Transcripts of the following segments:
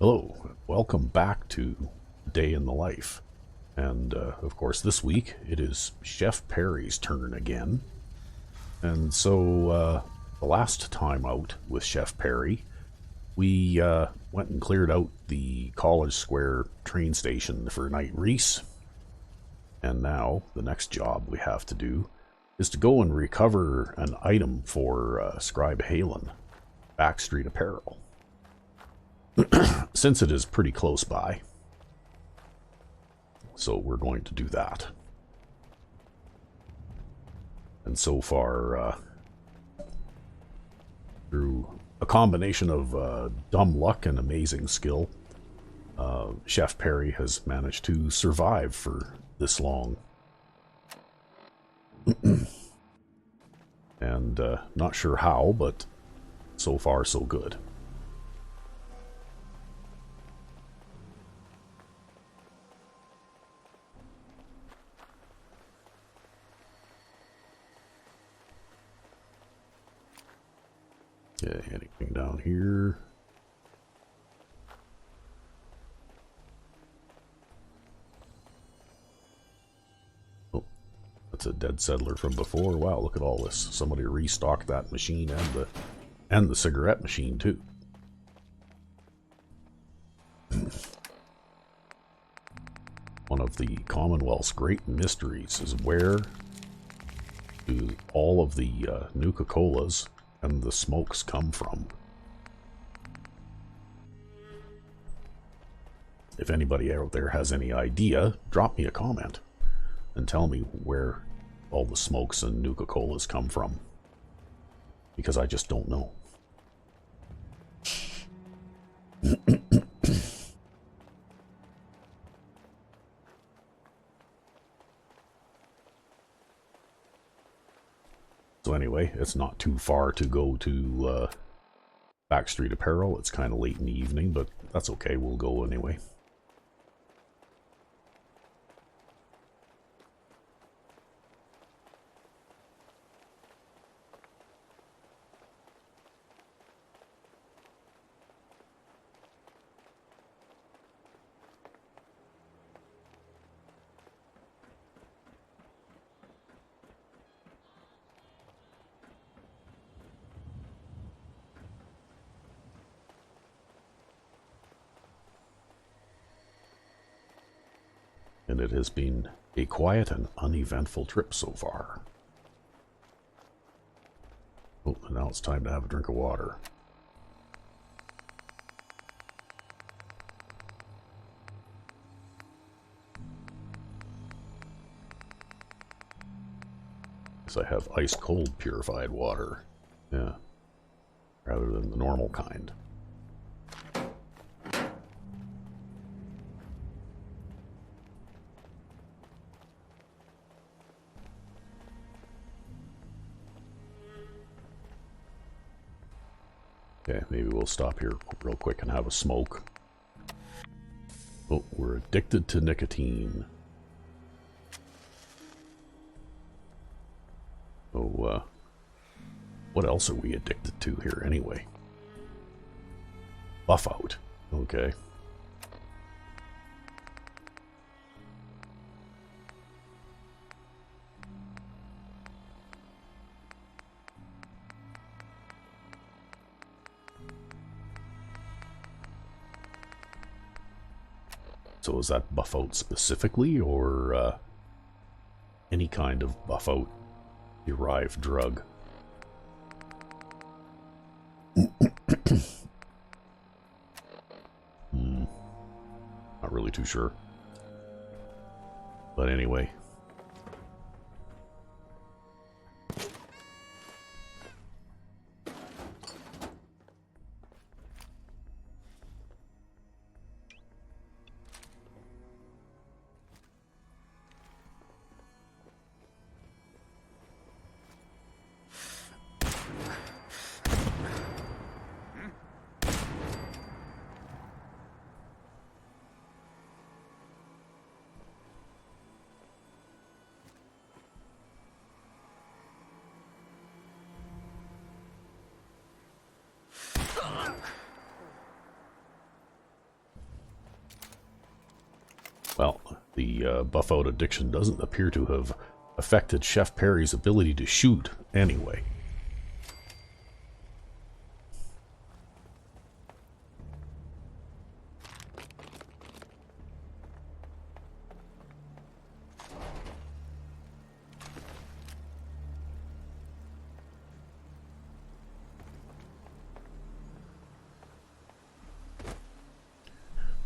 Hello, welcome back to Day in the Life. And of course, this week it is Chef Perry's turn again. And so, the last time out with Chef Perry, we went and cleared out the College Square train station for Night Reese. And now, the next job we have to do is to go and recover an item for Scribe Haylen, Backstreet Apparel. Since it is pretty close by. So we're going to do that. And so far, through a combination of dumb luck and amazing skill, Chef Perry has managed to survive for this long. And not sure how, but so far so good. Okay, anything down here? Oh, that's a dead settler from before. Wow, look at all this. Somebody restocked that machine and the cigarette machine too. One of the Commonwealth's great mysteries is where do all of the Nuka-Colas and the smokes come from. If anybody out there has any idea, drop me a comment and tell me where all the smokes and Nuka-Colas come from. Because I just don't know. So anyway, it's not too far to go to Backstreet Apparel. It's kind of late in the evening, but that's okay. We'll go anyway. And it has been a quiet and uneventful trip so far. Oh, and now it's time to have a drink of water. So I have ice cold purified water. Yeah. Rather than the normal kind. Okay, maybe we'll stop here real quick and have a smoke. Oh, we're addicted to nicotine. Oh, what else are we addicted to here anyway? Buff out. Okay. So is that buff out specifically, or any kind of buff out derived drug? Not really too sure. But anyway. Well, the buff out addiction doesn't appear to have affected Chef Perry's ability to shoot anyway.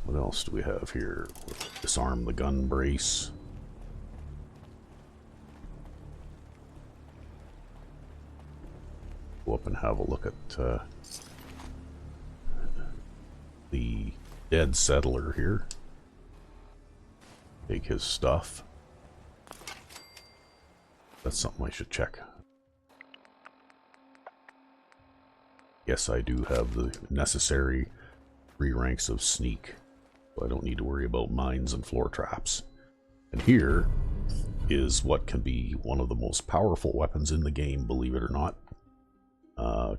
What else do we have here? Disarm the gun brace. Go up and have a look at the dead settler here. Take his stuff. That's something I should check. Yes, I do have the necessary 3 ranks of sneak. So I don't need to worry about mines and floor traps. And here is what can be one of the most powerful weapons in the game, believe it or not.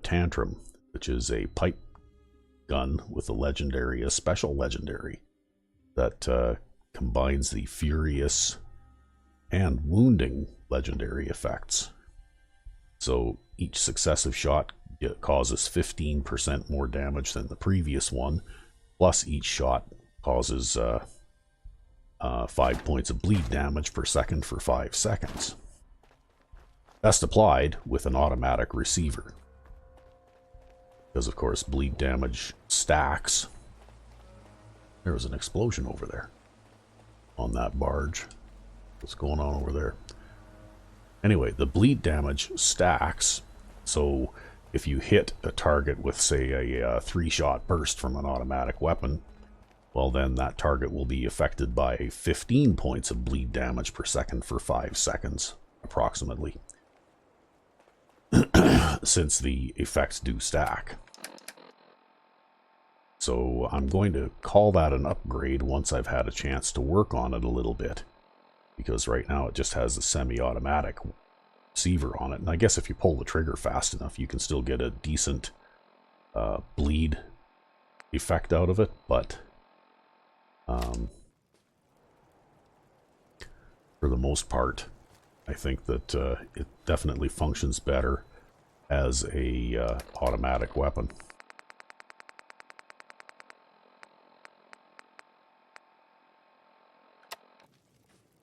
Tantrum, which is a pipe gun with a special legendary that combines the furious and wounding legendary effects. So each successive shot causes 15% more damage than the previous one, plus each shot causes 5 points of bleed damage per second for 5 seconds. Best applied with an automatic receiver, because of course bleed damage stacks. There was an explosion over there on that barge. What's going on over there? Anyway, the bleed damage stacks, so if you hit a target with, say, a 3-shot burst from an automatic weapon, well, then that target will be affected by 15 points of bleed damage per second for 5 seconds, approximately, since the effects do stack. So I'm going to call that an upgrade once I've had a chance to work on it a little bit, because right now it just has a semi-automatic receiver on it, and I guess if you pull the trigger fast enough you can still get a decent bleed effect out of it, but for the most part I think that it definitely functions better as a automatic weapon.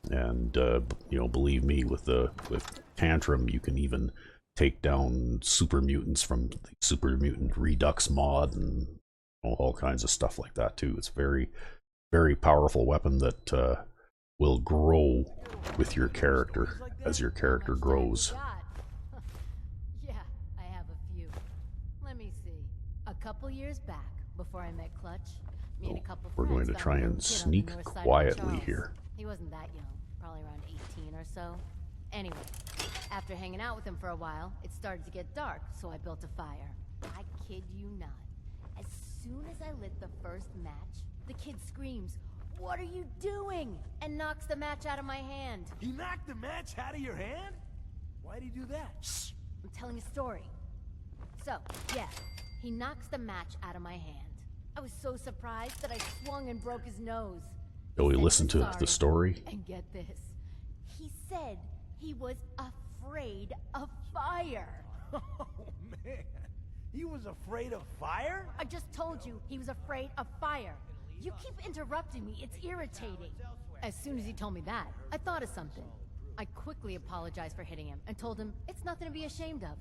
And you know, believe me, with Tantrum you can even take down super mutants from the Super Mutant Redux mod and all kinds of stuff like that too. It's very, very powerful weapon that will grow with your character as your character grows. Yeah, I have a few. Let me see. A couple years back, before I met Clutch, me and a couple We're going to try and sneak quietly here. He wasn't that young, probably around 18 or so. Anyway, after hanging out with him for a while, it started to get dark, so I built a fire. I kid you not. As soon as I lit the first match, the kid screams, "What are you doing?" and knocks the match out of my hand. He knocked the match out of your hand? Why'd he do that? Shh! I'm telling a story. So, yeah, he knocks the match out of my hand. I was so surprised that I swung and broke his nose. So we listened to the story. And get this. He said he was afraid of fire. Oh, man. He was afraid of fire? I just told you he was afraid of fire. You keep interrupting me. It's irritating. As soon as he told me that, I thought of something. I quickly apologized for hitting him and told him it's nothing to be ashamed of.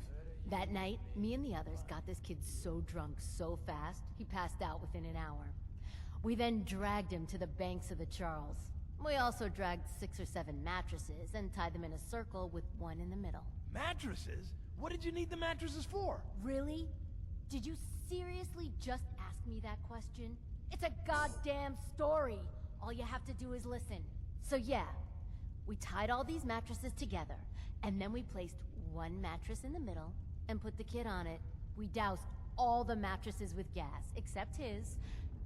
That night, me and the others got this kid so drunk so fast, he passed out within an hour. We then dragged him to the banks of the Charles. We also dragged 6 or 7 mattresses and tied them in a circle with one in the middle. Mattresses? What did you need the mattresses for? Really? Did you seriously just ask me that question? It's a goddamn story. All you have to do is listen. So yeah, we tied all these mattresses together, and then we placed one mattress in the middle and put the kid on it. We doused all the mattresses with gas, except his,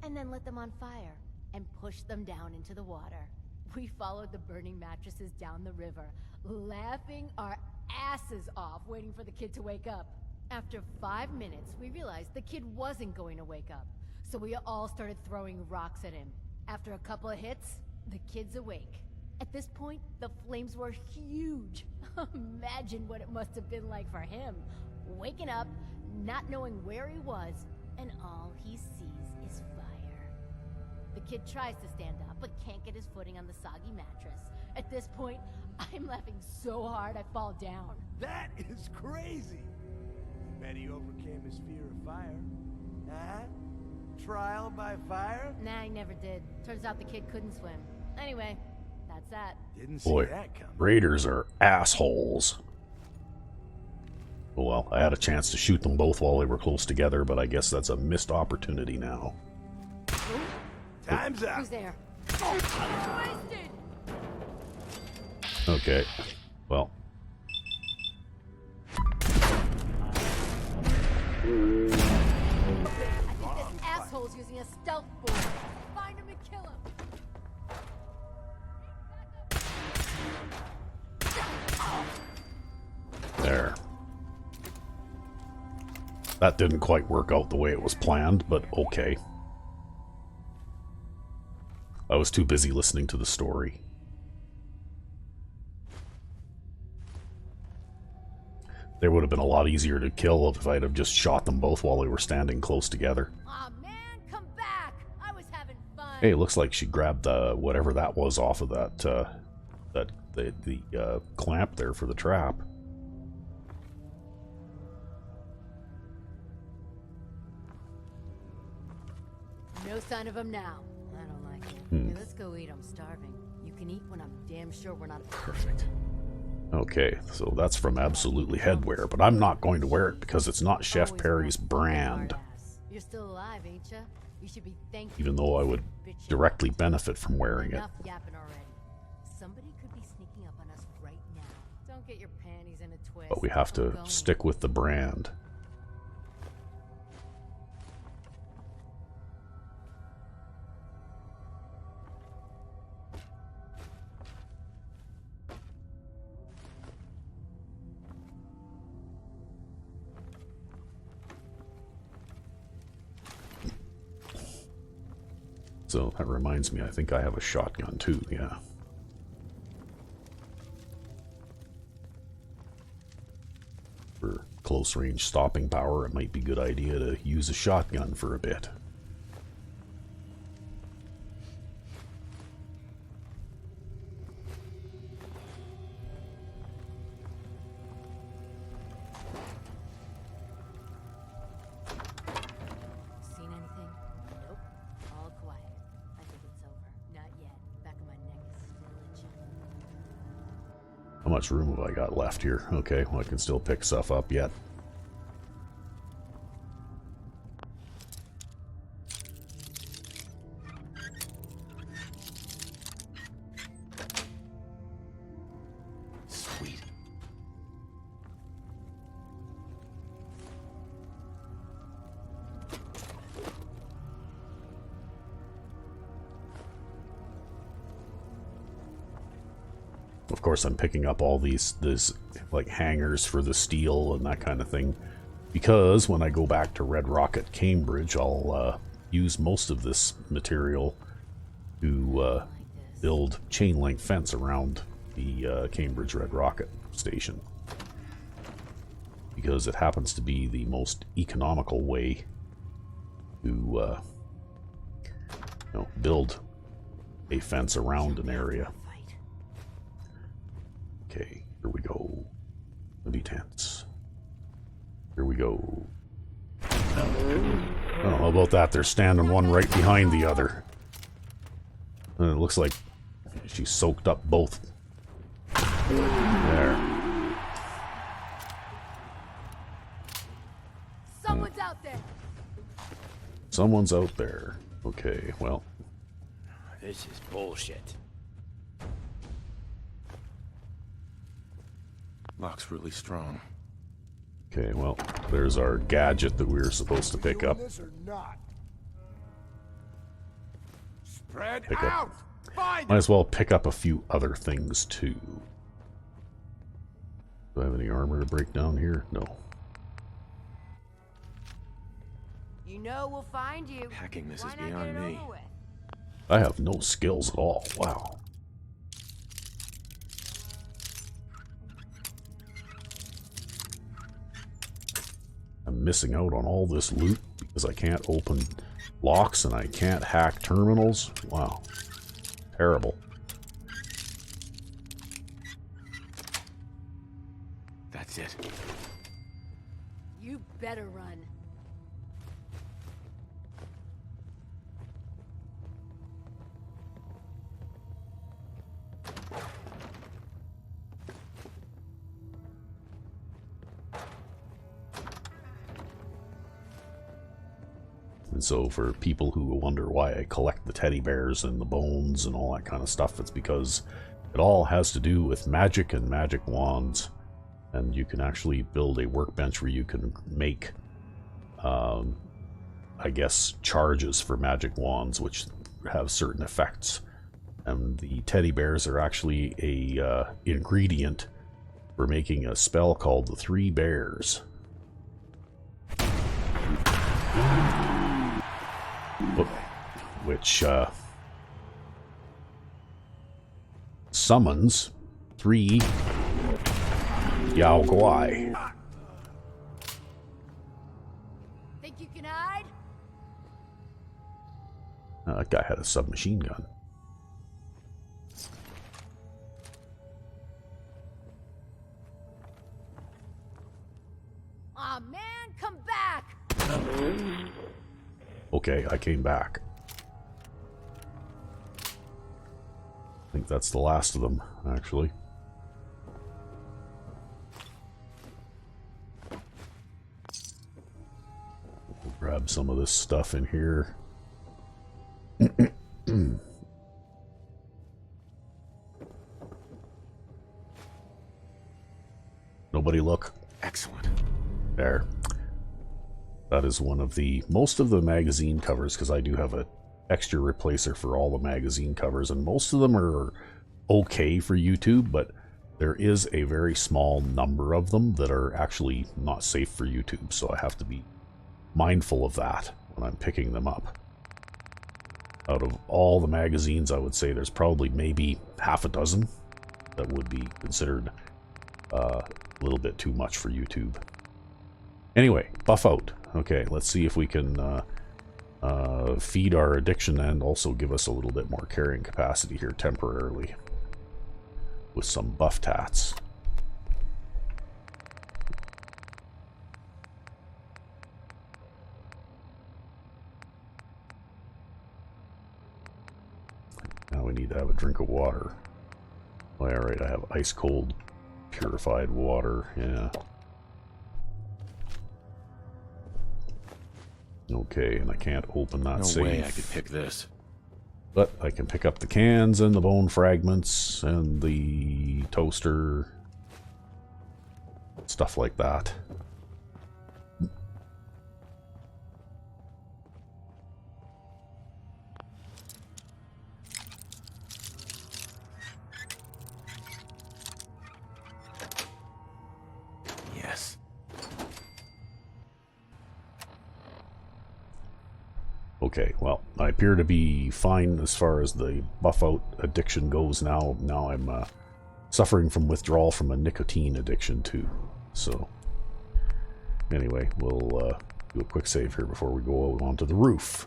and then lit them on fire and pushed them down into the water. We followed the burning mattresses down the river, laughing our asses off, waiting for the kid to wake up. After 5 minutes, we realized the kid wasn't going to wake up, so we all started throwing rocks at him. After a couple of hits, The kid's awake. At this point, the flames were huge. Imagine what it must have been like for him. Waking up, not knowing where he was, and all he sees is fire. The kid tries to stand up, but can't get his footing on the soggy mattress. At this point, I'm laughing so hard I fall down. That is crazy. Bet he overcame his fear of fire. Huh? Trial by fire? Nah, he never did. Turns out the kid couldn't swim. Anyway, that's that. Didn't see Boy, that coming. raiders are assholes. Well, I had a chance to shoot them both while they were close together, but I guess that's a missed opportunity now. Time's up. Who's there? Wasted! Okay, well. I think this asshole's using a stealth board. Find him and kill him. There. That didn't quite work out the way it was planned, but okay. I was too busy listening to the story. They would have been a lot easier to kill if I'd have just shot them both while they were standing close together. Aw, man, come back! I was having fun. Hey, it looks like she grabbed whatever that was off of that the clamp there for the trap. No sign of him now. I don't like it. Hey, let's go eat. I'm starving. You can eat when I'm damn sure we're not... Perfect. Okay, so that's from Absolutely Headwear, but I'm not going to wear it because it's not Chef Always Perry's want brand. smartass. You're still alive, ain't ya? You should be thankful. Even though I would Bitchin'. directly benefit from wearing it. Enough yapping already. Somebody could be sneaking up on us right now. Don't get your panties in a twist. But we have I'm to going. stick with the brand. So that reminds me, I think I have a shotgun too, yeah. For close range stopping power, it might be a good idea to use a shotgun for a bit. Seen anything? Nope. All quiet. I think it's over. Not yet. Back of my neck is still itching. How much room have I got left here? Okay, well I can still pick stuff up yet. Sweet. Of course, I'm picking up all these like hangers for the steel and that kind of thing, because when I go back to Red Rocket Cambridge, I'll use most of this material to build chain link fence around the Cambridge Red Rocket station, because it happens to be the most economical way to build a fence around an area. Okay, here we go. Be tense. Here we go. Oh, how about that? They're standing one right behind the other. And it looks like she soaked up both. There. Someone's out there. Someone's out there. Okay, well. This is bullshit. Lock's really strong. Okay, well, there's our gadget that we were supposed to pick up. This or not? Spread Pick out. up. Find Might as well pick up a few other things too. Do I have any armor to break down here? No. You know we'll find you. Hacking this Why is not beyond get it me. over with? I have no skills at all. Wow. I'm missing out on all this loot because I can't open locks and I can't hack terminals. Wow. Terrible. That's it. You better run. And so for people who wonder why I collect the teddy bears and the bones and all that kind of stuff, it's because it all has to do with magic and magic wands. And you can actually build a workbench where you can make, I guess, charges for magic wands, which have certain effects. And the teddy bears are actually a ingredient for making a spell called the Three Bears. Which summons 3 Yao Guai. Think you can hide? That guy had a submachine gun. Aw, man, come back! Okay, I came back. I think that's the last of them, actually. We'll grab some of this stuff in here. Nobody look. Excellent. There. That is one of the... most of the magazine covers, because I do have a texture replacer for all the magazine covers, and most of them are okay for YouTube, but there is a very small number of them that are actually not safe for YouTube, so I have to be mindful of that when I'm picking them up. Out of all the magazines, I would say there's probably maybe half a dozen that would be considered a little bit too much for YouTube. Anyway, buff out. Okay, let's see if we can feed our addiction and also give us a little bit more carrying capacity here temporarily with some buff tats. Now we need to have a drink of water. Oh, yeah, right, I have ice cold purified water, yeah. Okay, and I can't open that safe. No way I could pick this. But I can pick up the cans and the bone fragments and the toaster. Stuff like that. Yes. Okay, well, I appear to be fine as far as the buff out addiction goes now. Now I'm suffering from withdrawal from a nicotine addiction too. So, anyway, we'll do a quick save here before we go out onto the roof.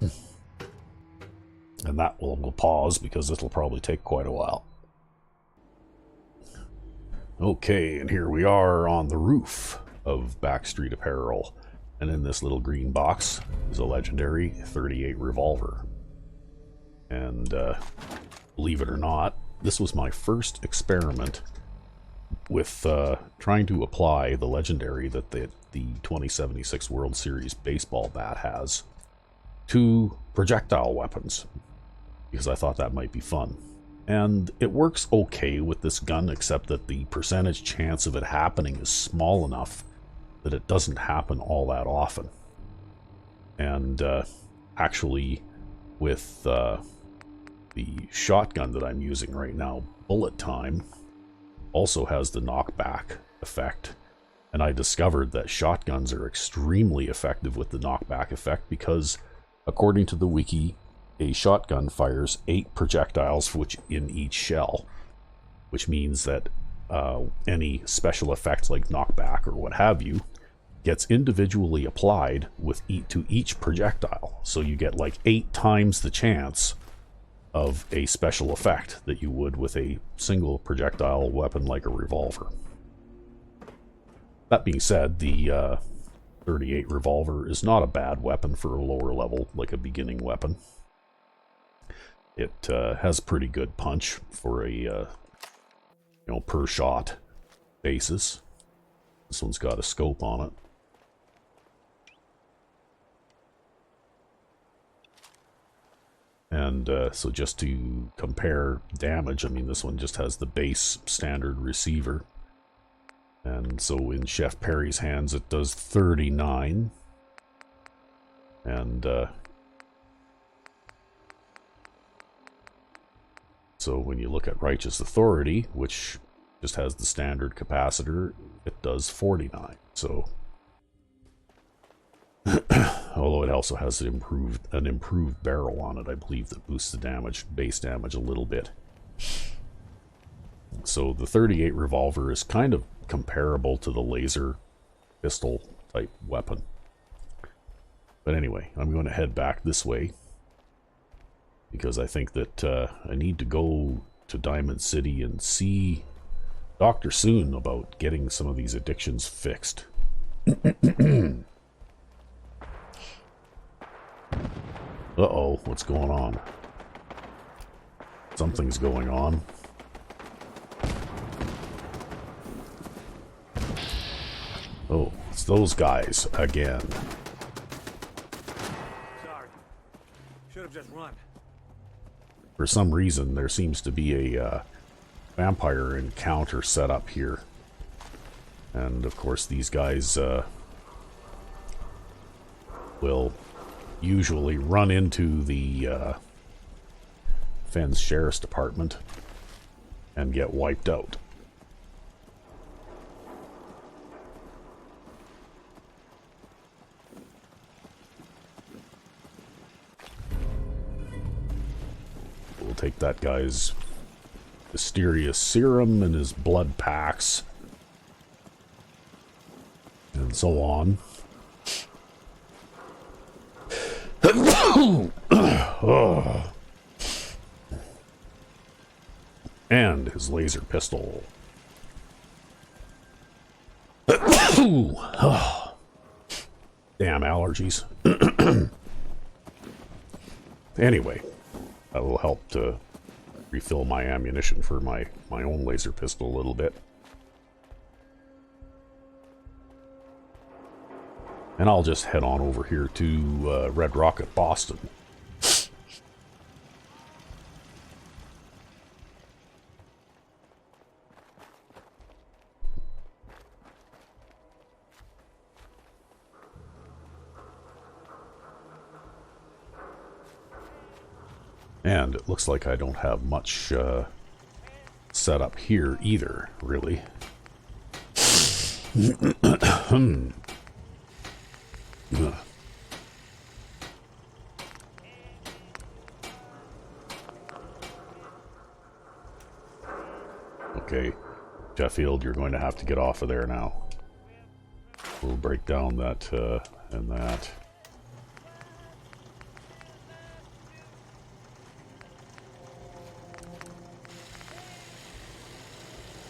And that we'll pause because it'll probably take quite a while. Okay, and here we are on the roof of Backstreet Apparel. And in this little green box is a legendary 38 revolver. And believe it or not, this was my first experiment with trying to apply the legendary that the 2076 World Series baseball bat has to projectile weapons, because I thought that might be fun. And it works okay with this gun, except that the percentage chance of it happening is small enough that it doesn't happen all that often. And actually, with the shotgun that I'm using right now, Bullet Time, also has the knockback effect. And I discovered that shotguns are extremely effective with the knockback effect because according to the wiki, a shotgun fires 8 projectiles in each shell, which means that any special effects like knockback or what have you gets individually applied to each projectile. So you get like 8 times the chance of a special effect that you would with a single projectile weapon like a revolver. That being said, the 38 revolver is not a bad weapon for a lower level, like a beginning weapon. It has pretty good punch for a per shot basis. This one's got a scope on it. And so just to compare damage, I mean, this one just has the base standard receiver. And so in Chef Perry's hands, it does 39. And so when you look at Righteous Authority, which just has the standard capacitor, it does 49. So, although it also has an improved barrel on it, I believe, that boosts the base damage a little bit. So the 38 revolver is kind of comparable to the laser pistol type weapon. But anyway, I'm going to head back this way because I think that I need to go to Diamond City and see Dr. Soon about getting some of these addictions fixed. Uh-oh, what's going on? Something's going on. Oh, it's those guys again. Sorry. Should have just run. For some reason, there seems to be a vampire encounter set up here. And, of course, these guys will usually run into the Fenn's Sheriff's Department and get wiped out. We'll take that guy's mysterious serum and his blood packs and so on. Oh. And his laser pistol. Oh. Damn allergies. Anyway, that will help to refill my ammunition for my own laser pistol a little bit. And I'll just head on over here to Red Rocket, Boston. And it looks like I don't have much set up here either, really. Okay, Sheffield, you're going to have to get off of there now. We'll break down that and that.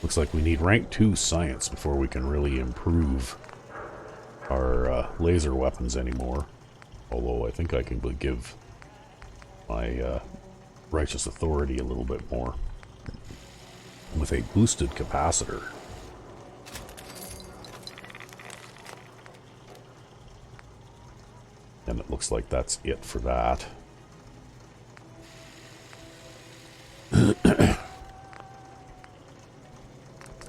Looks like we need rank 2 science before we can really improve our laser weapons anymore. Although I think I can give my Righteous Authority a little bit more with a boosted capacitor. And it looks like that's it for that.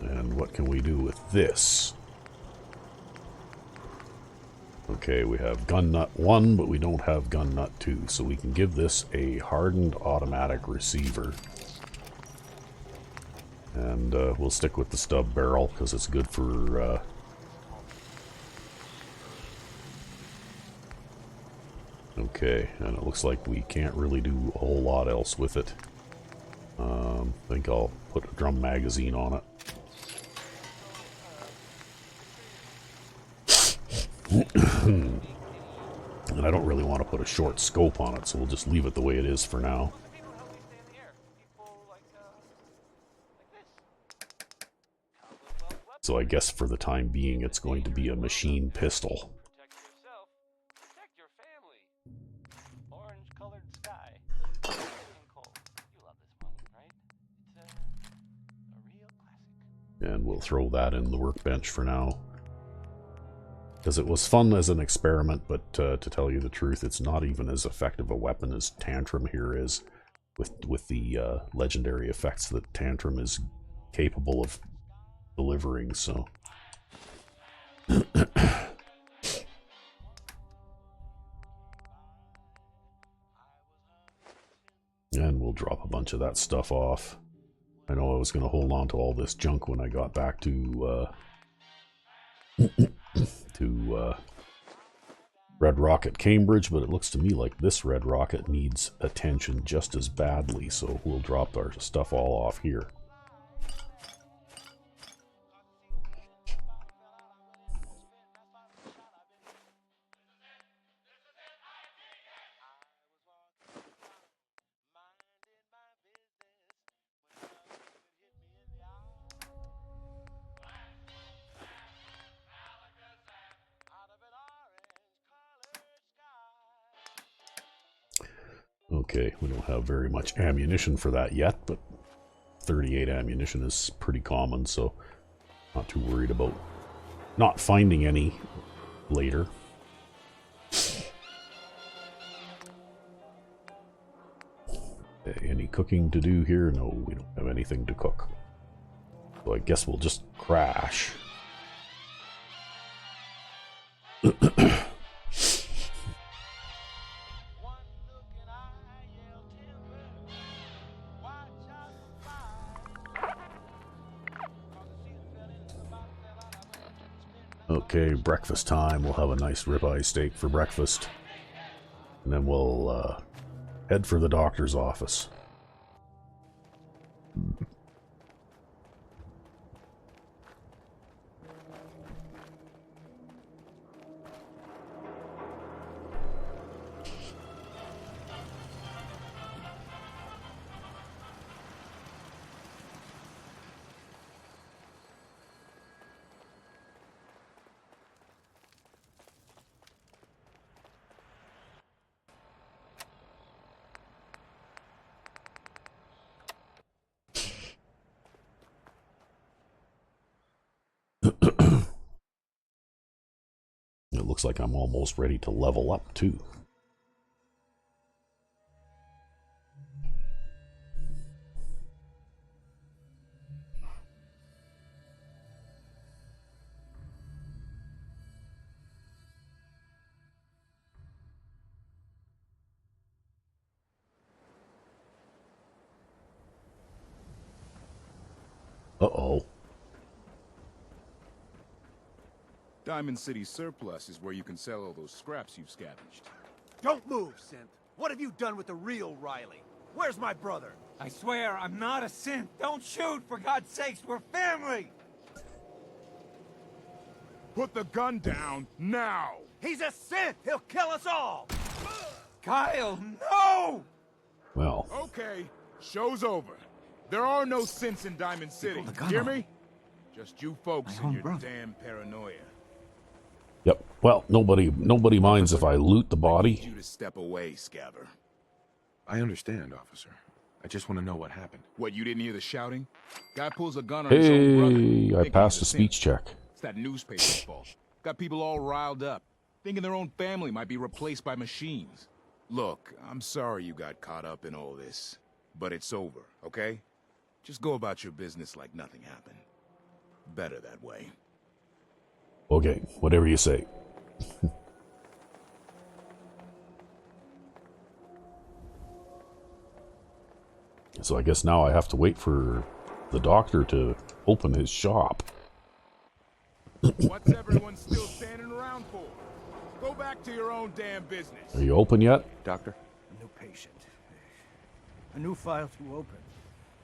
And what can we do with this? Okay, we have gun nut 1, but we don't have gun nut 2, so we can give this a hardened automatic receiver. And we'll stick with the stub barrel because it's good for Okay, and it looks like we can't really do a whole lot else with it. I think I'll put a drum magazine on it. And I don't really want to put a short scope on it, so we'll just leave it the way it is for now. So I guess for the time being, it's going to be a machine pistol. And we'll throw that in the workbench for now. Because it was fun as an experiment, but to tell you the truth, it's not even as effective a weapon as Tantrum here is, with the legendary effects that Tantrum is capable of delivering, so... And we'll drop a bunch of that stuff off. I know I was going to hold on to all this junk when I got back to Red Rocket Cambridge, but it looks to me like this Red Rocket needs attention just as badly, so we'll drop our stuff all off here. Okay, we don't have very much ammunition for that yet, but 38 ammunition is pretty common, so not too worried about not finding any later. Okay, any cooking to do here? No, we don't have anything to cook. So I guess we'll just crash. Okay, breakfast time. We'll have a nice ribeye steak for breakfast. And then we'll head for the doctor's office. It looks like I'm almost ready to level up, too. Uh-oh. Diamond City Surplus is where you can sell all those scraps you've scavenged. Don't move, Synth. What have you done with the real Riley? Where's my brother? I swear, I'm not a synth. Don't shoot, for God's sakes, we're family! Put the gun down, now! He's a Synth! He'll kill us all! Kyle, no! Well. Okay, show's over. There are no synths in Diamond City, hear me? Just you folks and your damn paranoia. Yep. Well, nobody minds if I loot the body. I need you to step away, Scabber. I understand, officer. I just want to know what happened. What, you didn't hear the shouting? Guy pulls a gun on his own brother. Hey, I Thinking passed a he's speech synth. check. It's that newspaper's fault. Got people all riled up, thinking their own family might be replaced by machines. Look, I'm sorry you got caught up in all this, but it's over, okay? Just go about your business like nothing happened. Better that way. Okay, whatever you say. So I guess now I have to wait for the doctor to open his shop. What's everyone still standing around for? Go back to your own damn business. Are you open yet? Doctor? A new patient. A new file to open.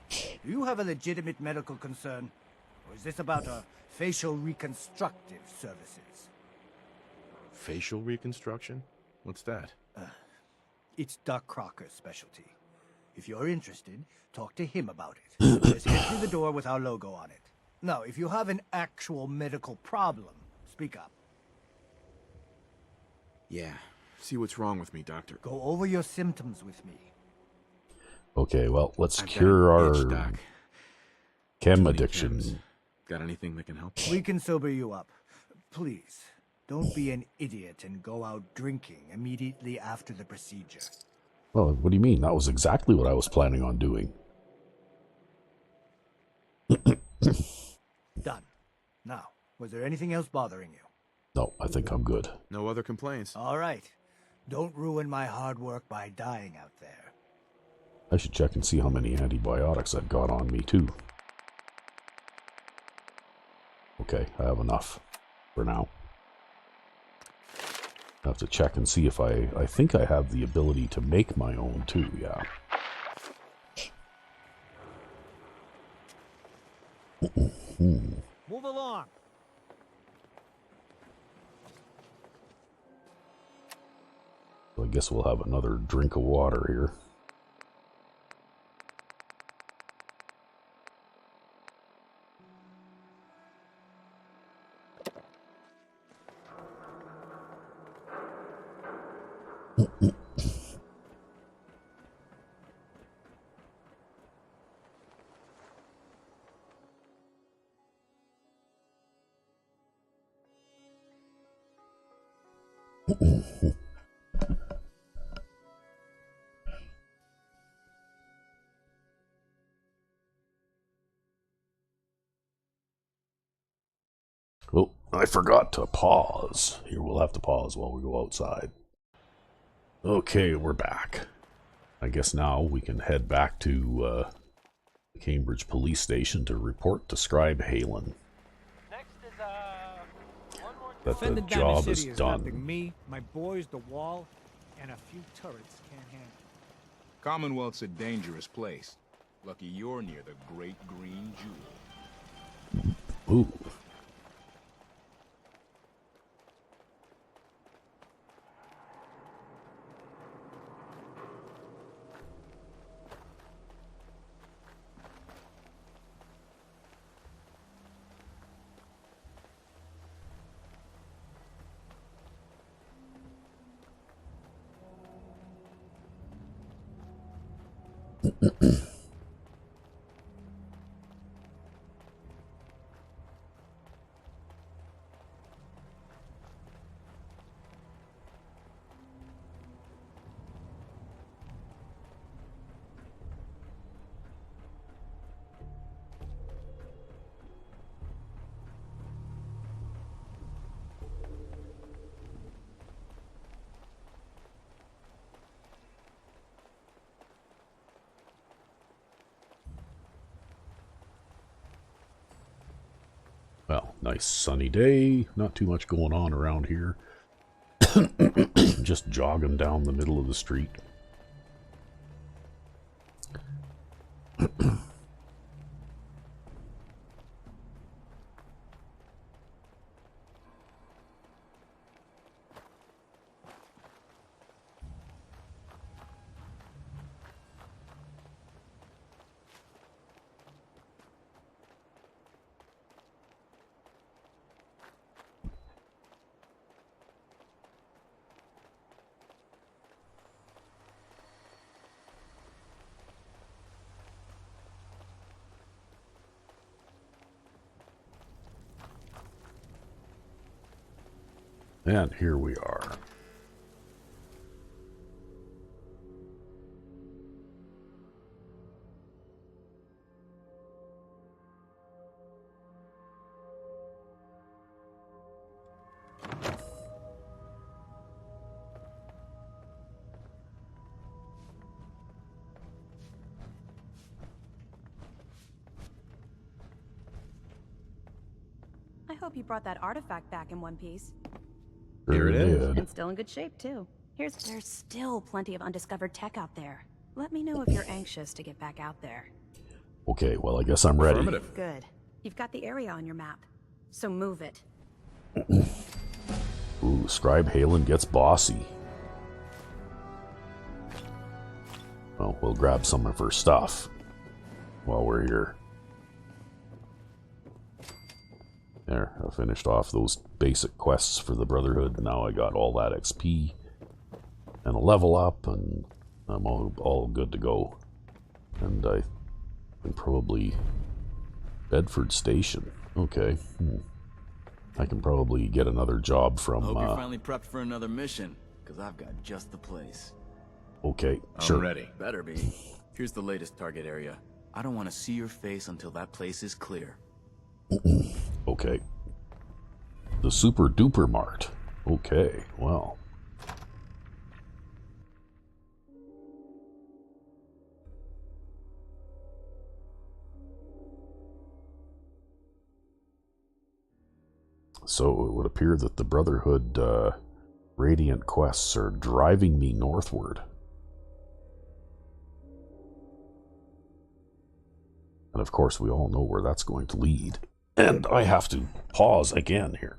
Do you have a legitimate medical concern? Or is this about facial reconstructive services? Facial reconstruction? What's that? It's Doc Crocker's specialty. If you're interested, talk to him about it. Just head through the door with our logo on it. Now, if you have an actual medical problem, speak up. Yeah. See what's wrong with me, Doctor. Go over your symptoms with me. Okay, well, let's I've got cure an our itch, Doc. chem Too many addiction. chems. Got anything that can help? We can sober you up. Please, don't be an idiot and go out drinking immediately after the procedure. Well, what do you mean? That was exactly what I was planning on doing. Done. Now, was there anything else bothering you? No, I think I'm good. No other complaints. All right. Don't ruin my hard work by dying out there. I should check and see how many antibiotics I've got on me, too. Okay, I have enough for now. I have to check and see if I think I have the ability to make my own, too, yeah. Move along. So I guess we'll have another drink of water here. Oh, I forgot to pause. Here, we'll have to pause while we go outside. Okay, we're back. I guess now we can head back to the Cambridge Police Station to report to Scribe Haylen Next is, one more... that the Defending job City is nothing done. me, my boys, the wall, and a few turrets can't handle. Commonwealth's a dangerous place. Lucky you're near the Great Green Jewel. Ooh. Well, nice sunny day. Not too much going on around here. Just jogging down the middle of the street. And here we are. I hope you brought that artifact back in one piece. Sure Here it is. good. And still in good shape, too. There's still plenty of undiscovered tech out there. Let me know if you're anxious to get back out there. Okay, well, I guess I'm ready. Affirmative. Good. You've got the area on your map, so move it. Ooh, Scribe Haylen gets bossy. Well, we'll grab some of her stuff while we're here. There, I finished off those basic quests for the Brotherhood. Now I got all that XP and a level up, and I'm all good to go. And I can probably... Bedford Station. Okay. I can probably get another job from... Hope you're finally prepped for another mission, because I've got just the place. Okay, sure. I'm ready. Better be. Here's the latest target area. I don't want to see your face until that place is clear. Okay. The Super Duper Mart. Okay, well. So it would appear that the Brotherhood Radiant quests are driving me northward. And of course we all know where that's going to lead. And I have to pause again here.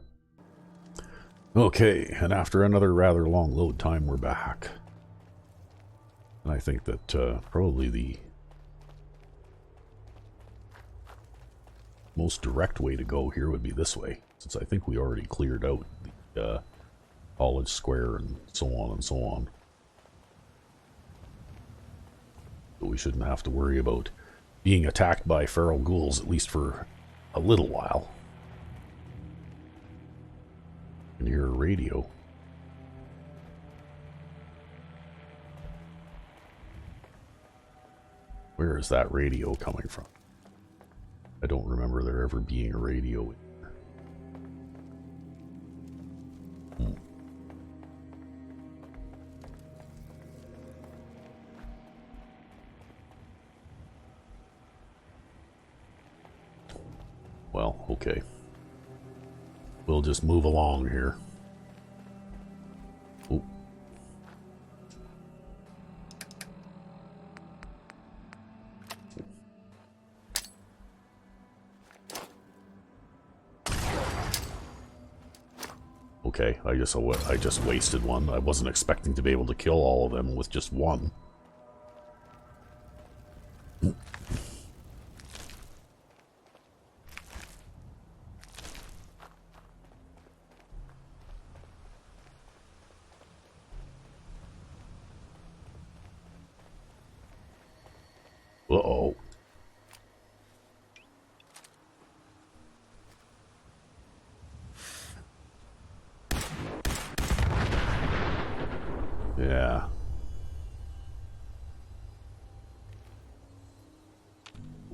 Okay, and after another rather long load time, we're back. And I think that probably the most direct way to go here would be this way, since I think we already cleared out the College Square and so on and so on. So we shouldn't have to worry about being attacked by feral ghouls, at least for a little while. I can hear a radio. Where is that radio coming from? I don't remember there ever being a radio in here. Well, okay. We'll just move along here. Oh. Okay, I just wasted one. I wasn't expecting to be able to kill all of them with just one. Uh-oh. Yeah.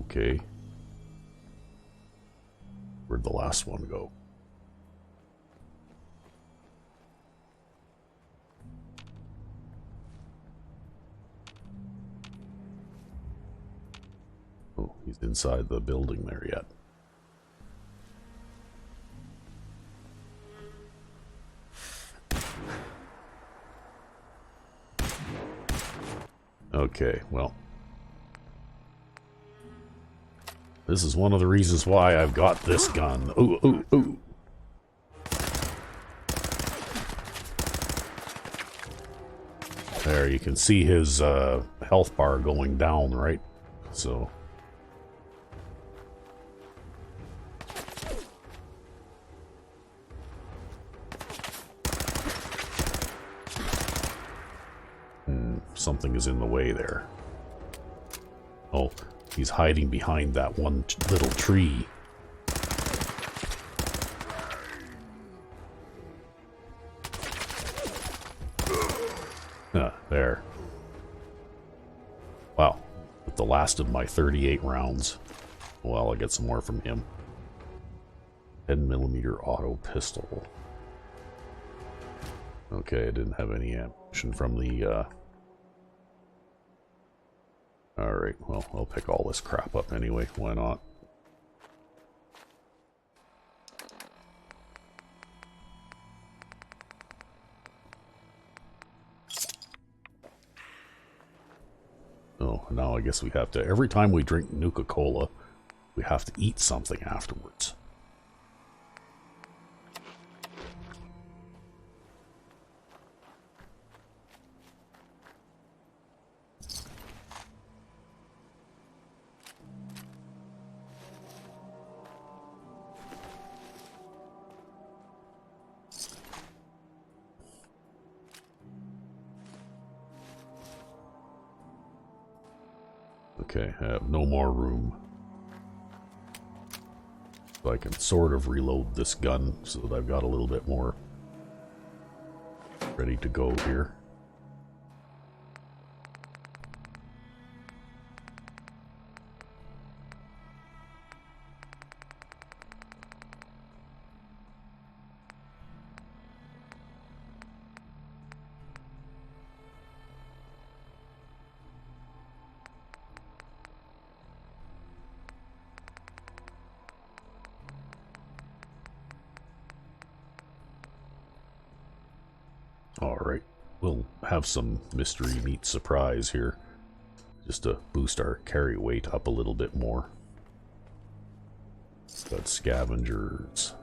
Okay. Where'd the last one go? Oh, he's inside the building there yet. Okay, well. This is one of the reasons why I've got this gun. Ooh, ooh, ooh. There, you can see his health bar going down, right? So... something is in the way there. Oh, he's hiding behind that one little tree. There. Wow. With the last of my 38 rounds. Well, I'll get some more from him. 10mm auto pistol. Okay, I didn't have any ammunition from the, Alright, well, I'll pick all this crap up anyway. Why not? Oh, now I guess we have to, every time we drink Nuka-Cola, we have to eat something afterwards. Okay, I have no more room. So I can sort of reload this gun so that I've got a little bit more ready to go here. Alright, we'll have some mystery meet surprise here, just to boost our carry weight up a little bit more. Got scavengers.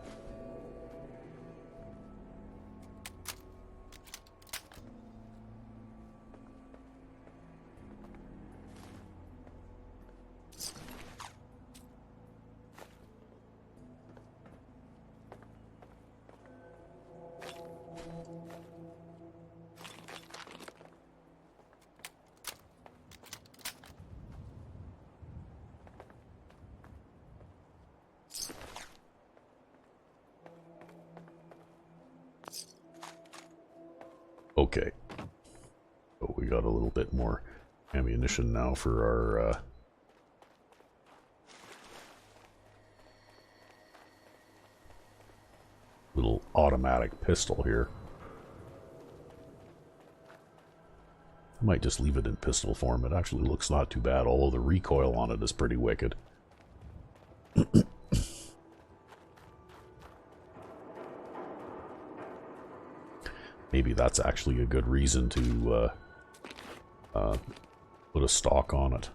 Okay, so we got a little bit more ammunition now for our little automatic pistol here. I might just leave it in pistol form. It actually looks not too bad, although the recoil on it is pretty wicked. Maybe that's actually a good reason to put a stock on it.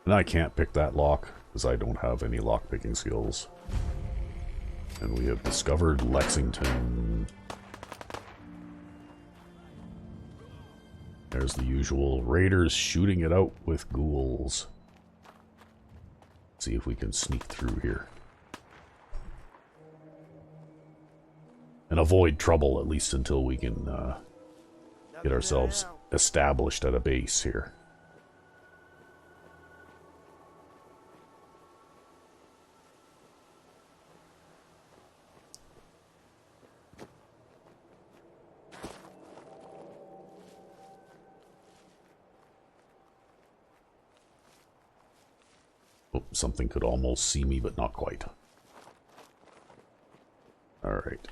And I can't pick that lock because I don't have any lock picking skills. And we have discovered Lexington. There's the usual raiders shooting it out with ghouls. Let's see if we can sneak through here. And avoid trouble, at least until we can get ourselves established at a base here. Oh, something could almost see me, but not quite. All right.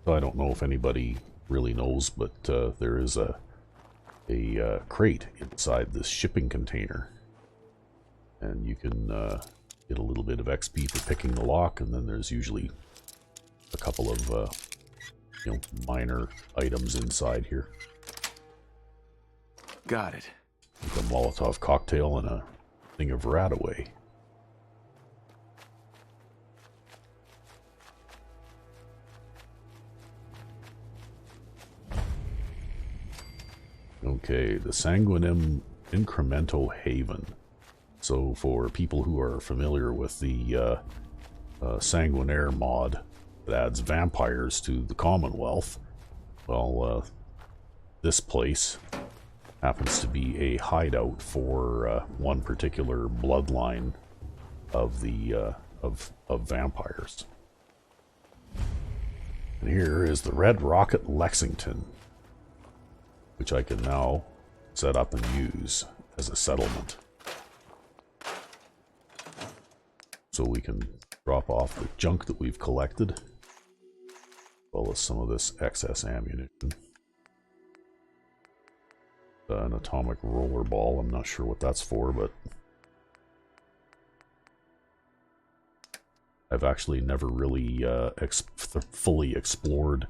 So I don't know if anybody really knows, but there is a crate inside this shipping container, and you can get a little bit of XP for picking the lock, and then there's usually a couple of minor items inside here. Got it. Like a Molotov cocktail and a thing of Radaway. Okay, the Sanguinem Incremento Haven. So for people who are familiar with the Sanguinaire mod that adds vampires to the Commonwealth. Well, this place happens to be a hideout for one particular bloodline of the of vampires. And here is the Red Rocket Lexington, which I can now set up and use as a settlement. So we can drop off the junk that we've collected, as well as some of this excess ammunition. An atomic roller ball, I'm not sure what that's for, but I've actually never really fully explored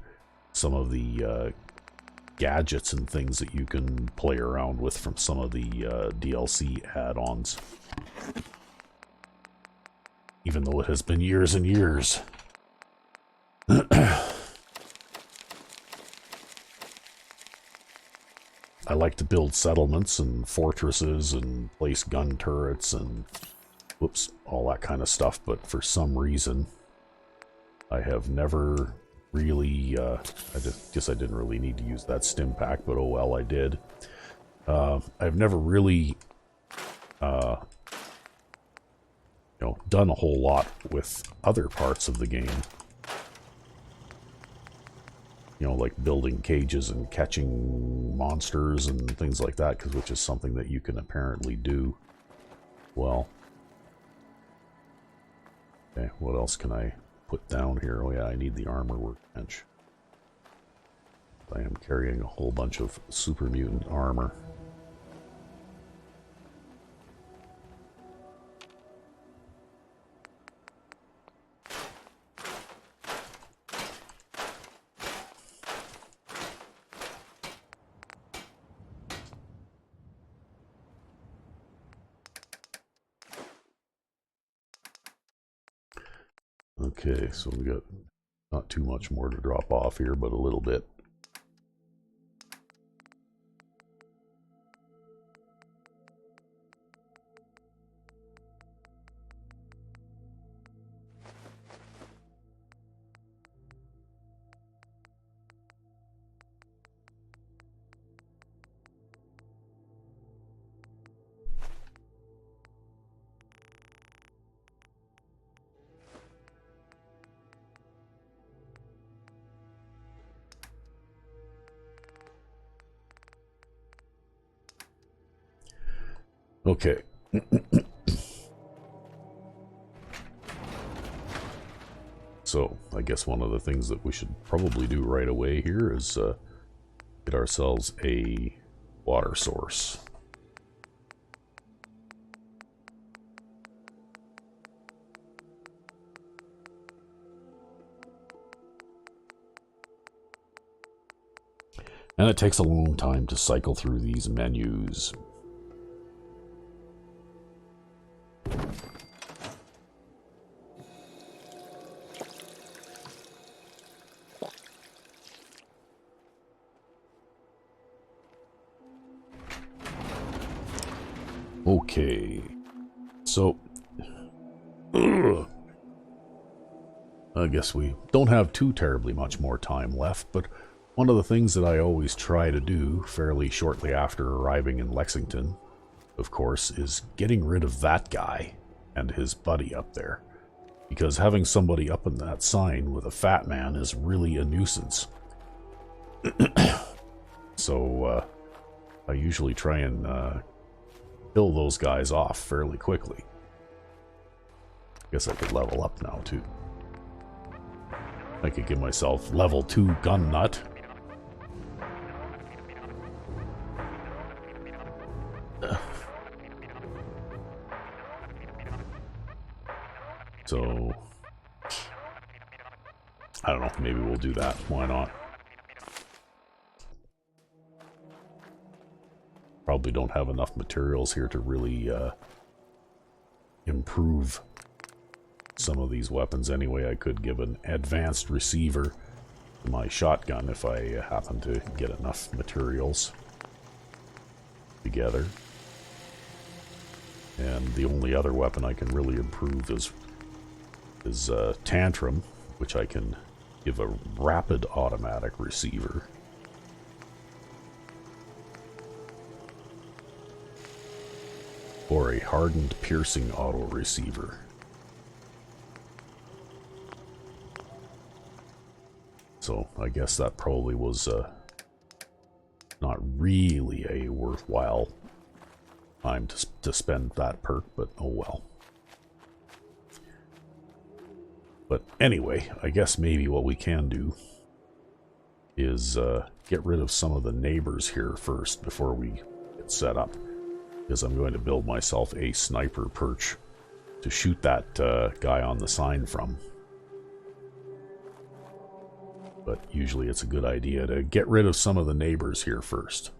some of the gadgets and things that you can play around with from some of the DLC add-ons. Even though it has been years and years. I like to build settlements and fortresses and place gun turrets and whoops, all that kind of stuff, but for some reason I have never really I guess I didn't really need to use that stim pack, but oh well, I did. I've never really done a whole lot with other parts of the game. Like building cages and catching monsters and things like that, which is something that you can apparently do well. Okay, what else can I put down here? Oh yeah, I need the armor workbench. I am carrying a whole bunch of super mutant armor. Okay, so we got not too much more to drop off here, but a little bit. Okay. So, I guess one of the things that we should probably do right away here is get ourselves a water source. And it takes a long time to cycle through these menus. Okay, so I guess we don't have too terribly much more time left, but one of the things that I always try to do fairly shortly after arriving in Lexington, of course, is getting rid of that guy and his buddy up there, because having somebody up in that sign with a fat man is really a nuisance. So I usually try and kill those guys off fairly quickly. Guess I could level up now too. I could give myself level 2 gun nut. So I don't know, maybe we'll do that. Why not? Probably don't have enough materials here to really improve some of these weapons anyway. I could give an advanced receiver to my shotgun if I happen to get enough materials together. And the only other weapon I can really improve is Tantrum, which I can give a rapid automatic receiver. Or a hardened piercing auto receiver. So I guess that probably was not really a worthwhile time to spend that perk, but oh well. But anyway, I guess maybe what we can do is get rid of some of the neighbors here first before we get set up. Because I'm going to build myself a sniper perch to shoot that guy on the sign from. But usually it's a good idea to get rid of some of the neighbors here first.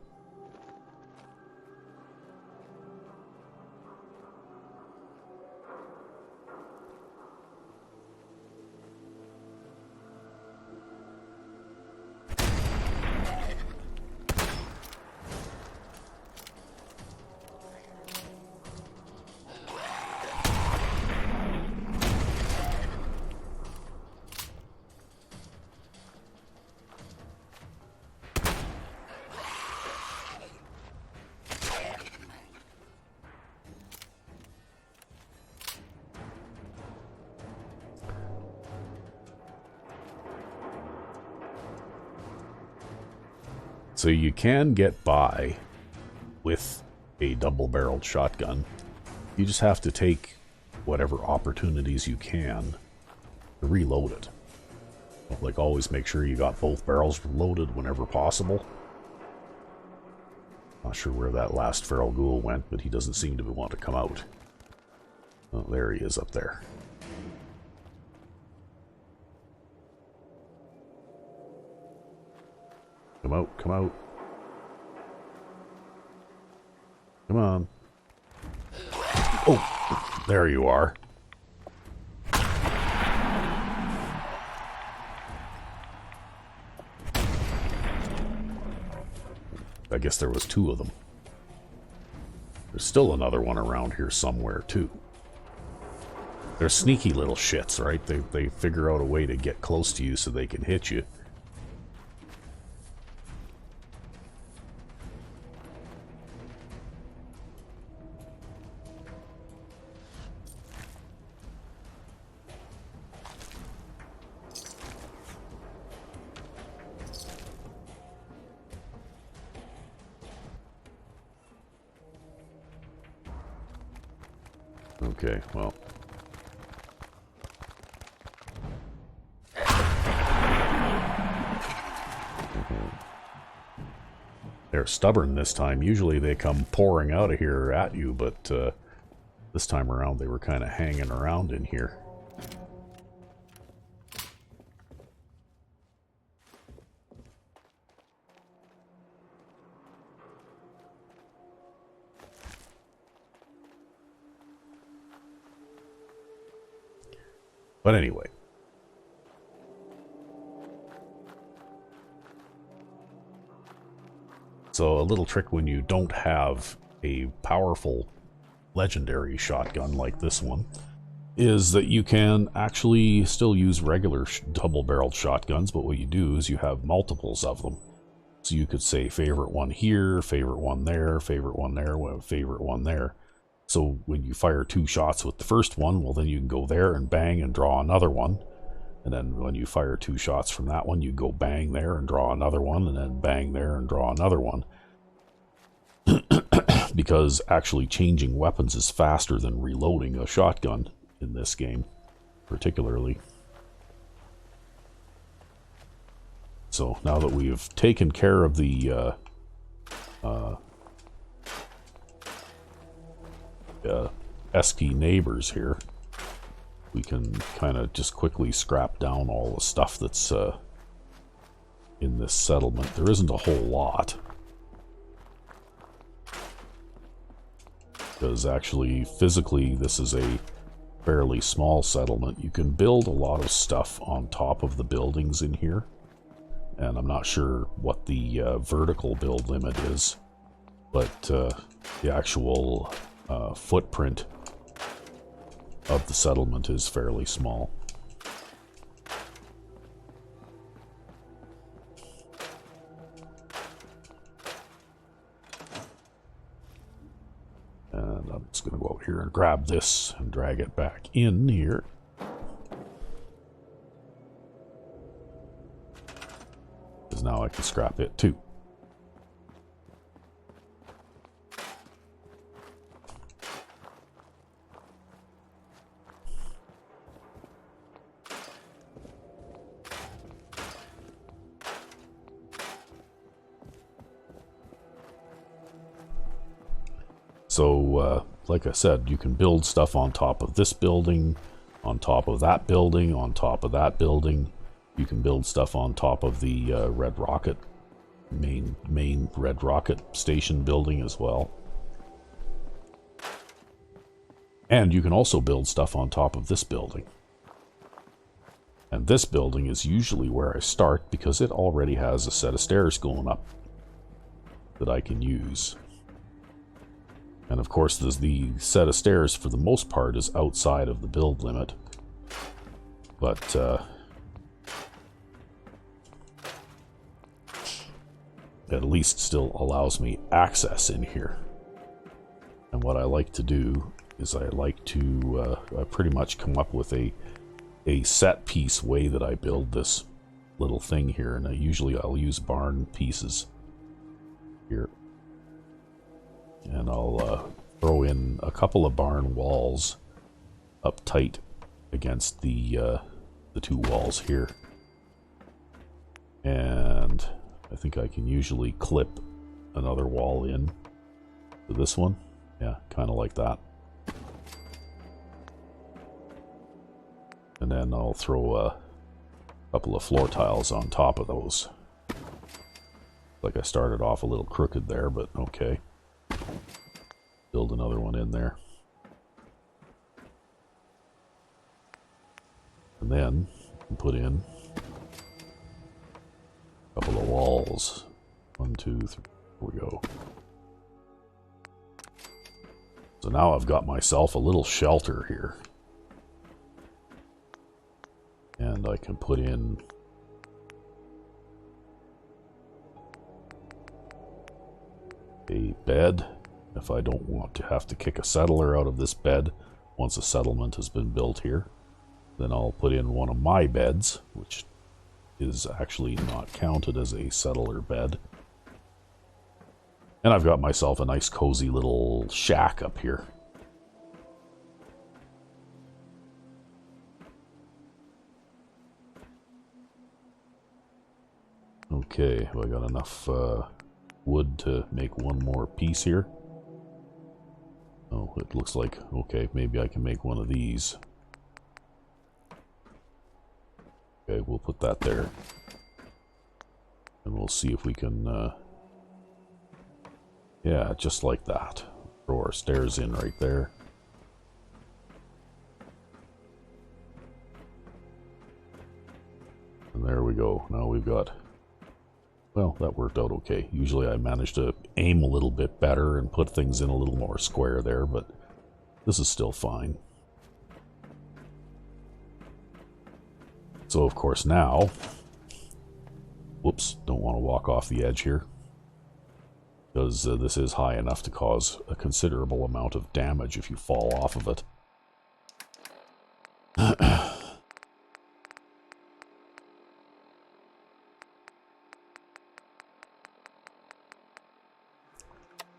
So you can get by with a double-barreled shotgun. You just have to take whatever opportunities you can to reload it. Like, always make sure you got both barrels loaded whenever possible. Not sure where that last feral ghoul went, but he doesn't seem to want to come out. Oh, there he is up there. Come out, come out. Come on. Oh, there you are. I guess there was two of them. There's still another one around here somewhere, too. They're sneaky little shits, right? They figure out a way to get close to you so they can hit you. Okay, well. They're stubborn this time. Usually they come pouring out of here at you, but this time around they were kind of hanging around in here. But anyway. So a little trick when you don't have a powerful legendary shotgun like this one is that you can actually still use regular double-barreled shotguns, but what you do is you have multiples of them. So you could say favorite one here, favorite one there, favorite one there, favorite one there. So when you fire two shots with the first one, well then you can go there and bang and draw another one. And then when you fire two shots from that one, you go bang there and draw another one, and then bang there and draw another one. Because actually changing weapons is faster than reloading a shotgun in this game, particularly. So now that we've taken care of the pesky neighbors here, we can kind of just quickly scrap down all the stuff that's in this settlement. There isn't a whole lot, because actually physically this is a fairly small settlement. You can build a lot of stuff on top of the buildings in here, and I'm not sure what the vertical build limit is, but the actual footprint of the settlement is fairly small. Just going to go out here and grab this and drag it back in here. Because now I can scrap it too. So, like I said, you can build stuff on top of this building, on top of that building, on top of that building. You can build stuff on top of the Red Rocket, main Red Rocket station building as well. And you can also build stuff on top of this building. And this building is usually where I start because it already has a set of stairs going up that I can use. And of course, the set of stairs, for the most part, is outside of the build limit. But, at least still allows me access in here. And what I like to do is I like to pretty much come up with a set piece way that I build this little thing here. And usually I'll use barn pieces here. And I'll throw in a couple of barn walls up tight against the two walls here. And I think I can usually clip another wall in to this one. Yeah, kind of like that. And then I'll throw a couple of floor tiles on top of those. Like I started off a little crooked there, but okay. Build another one in there. And then put in a couple of walls. 1, 2, 3, here we go. So now I've got myself a little shelter here. And I can put in a bed. If I don't want to have to kick a settler out of this bed once a settlement has been built here, then I'll put in one of my beds, which is actually not counted as a settler bed. And I've got myself a nice cozy little shack up here. Okay, have I got enough wood to make one more piece here? Oh, it looks like, okay, maybe I can make one of these. Okay, we'll put that there. And we'll see if we can, yeah, just like that. Throw our stairs in right there. And there we go. Now we've got... Well, that worked out okay. Usually I manage to aim a little bit better and put things in a little more square there, but this is still fine. So, of course, now... Whoops, don't want to walk off the edge here. Because this is high enough to cause a considerable amount of damage if you fall off of it.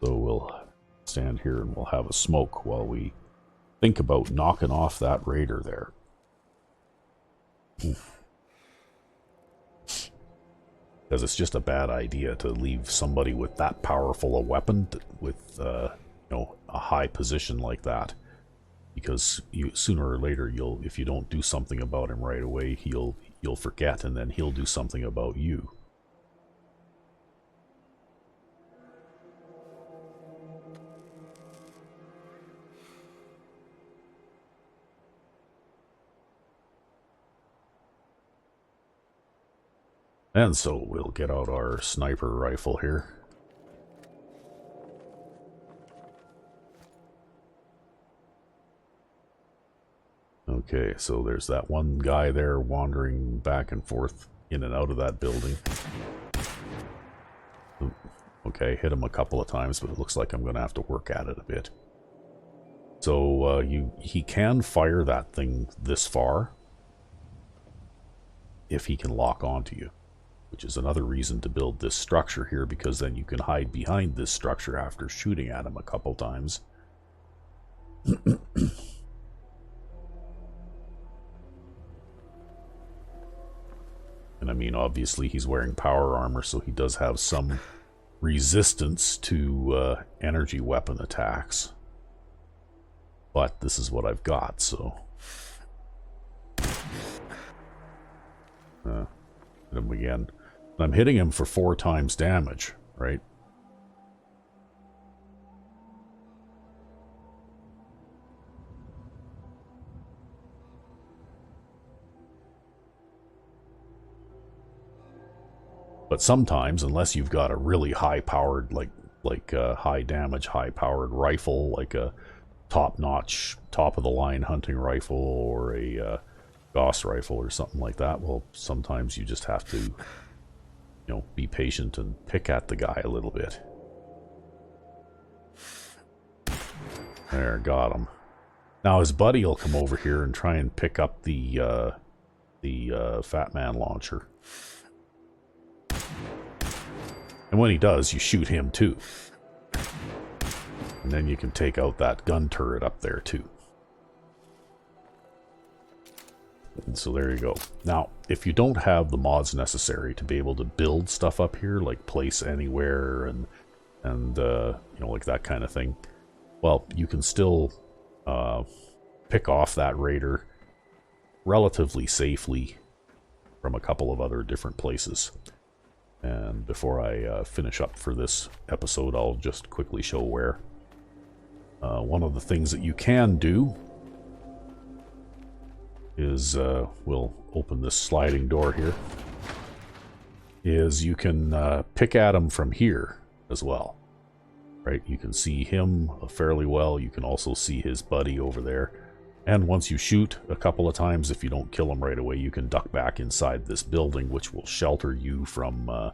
So we'll stand here and we'll have a smoke while we think about knocking off that raider there. Because it's just a bad idea to leave somebody with that powerful a weapon with you know, a high position like that. Because sooner or later, if you don't do something about him right away, you'll forget, and then he'll do something about you. And so we'll get out our sniper rifle here. Okay, so there's that one guy there wandering back and forth in and out of that building. Okay, hit him a couple of times, but it looks like I'm going to have to work at it a bit. So he can fire that thing this far if he can lock onto you, which is another reason to build this structure here, because then you can hide behind this structure after shooting at him a couple times. And I mean, obviously he's wearing power armor, so he does have some resistance to energy weapon attacks. But this is what I've got, so... hit him again. And I'm hitting him for 4 times damage, right? But sometimes, unless you've got a really high-powered, high damage, high-powered rifle, like a top-notch, top-of-the-line hunting rifle, or a Gauss rifle or something like that, well, sometimes you just have to, you know, be patient and pick at the guy a little bit. There, got him. Now his buddy will come over here and try and pick up the Fat Man launcher. And when he does, you shoot him too. And then you can take out that gun turret up there too. And so there you go. Now, if you don't have the mods necessary to be able to build stuff up here, like place anywhere and you know, like that kind of thing, well, you can still pick off that raider relatively safely from a couple of other different places. And before I finish up for this episode, I'll just quickly show where. One of the things that you can do is, we'll open this sliding door here, is you can pick at him from here as well, right? You can see him fairly well. You can also see his buddy over there. And once you shoot a couple of times, if you don't kill him right away, you can duck back inside this building, which will shelter you from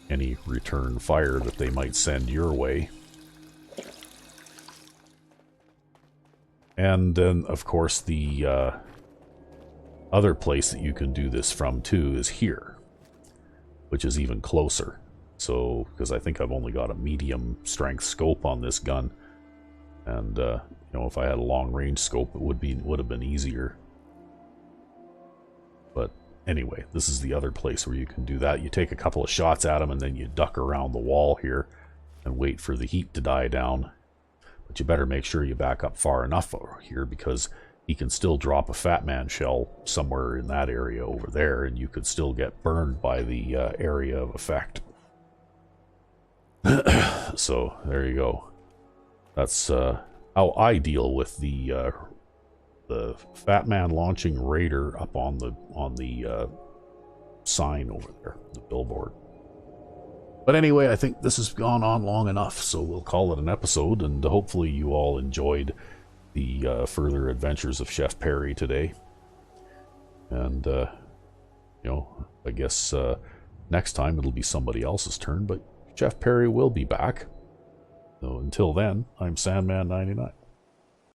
any return fire that they might send your way. And then, of course, the other place that you can do this from, too, is here, which is even closer. So, because I think I've only got a medium strength scope on this gun, and you know, if I had a long range scope, it would have been easier. But anyway, this is the other place where you can do that. You take a couple of shots at him, and then you duck around the wall here and wait for the heat to die down. But you better make sure you back up far enough over here, because he can still drop a Fat Man shell somewhere in that area over there, and you could still get burned by the area of effect. So there you go. That's how I deal with the Fat Man launching raider up on the sign over there, the billboard. But anyway, I think this has gone on long enough, so we'll call it an episode, and hopefully you all enjoyed the further adventures of Chef Perry today. And, you know, I guess next time it'll be somebody else's turn, but Chef Perry will be back. So until then, I'm Sandman99.